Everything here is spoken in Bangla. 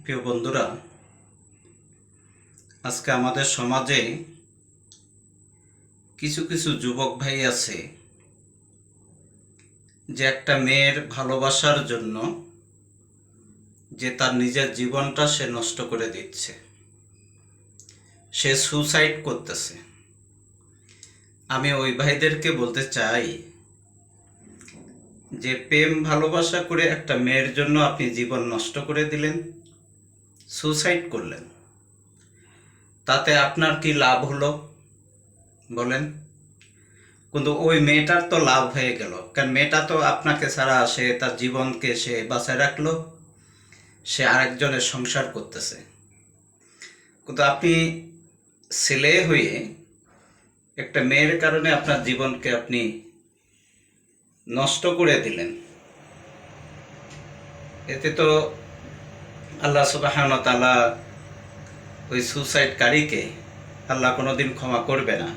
প্রিয় বন্ধুরা, আজকে আমাদের সমাজে কিছু কিছু যুবক ভাই আছে যে একটা মেয়ের ভালোবাসার জন্য যে তার নিজের জীবনটা সে নষ্ট করে দিচ্ছে, সে সুসাইড করতেছে। আমি ওই ভাইদেরকে বলতে চাই যে প্রেম ভালোবাসা করে একটা মেয়ের জন্য আপনি জীবন নষ্ট করে দিলেন, সুসাইড করলেন, তাতে আপনার কি লাভ হলো বলেন? কিন্তু ওই মেয়েটার তো লাভ হয়ে গেল, কারণ মেয়েটা তো আপনাকে ছাড়া সে তার জীবনকে সে বাঁচায় রাখলো, সে আরেকজনের সংসার করতেছে। কিন্তু আপনি ছেলে হয়ে একটা মেয়ের কারণে আপনার জীবনকে আপনি নষ্ট করে দিলেন। এতে তো আল্লাহ সুবহানাহু ওয়া তাআলা ওই সুসাইডকারীকে আল্লাহ কোনোদিন ক্ষমা করবে না।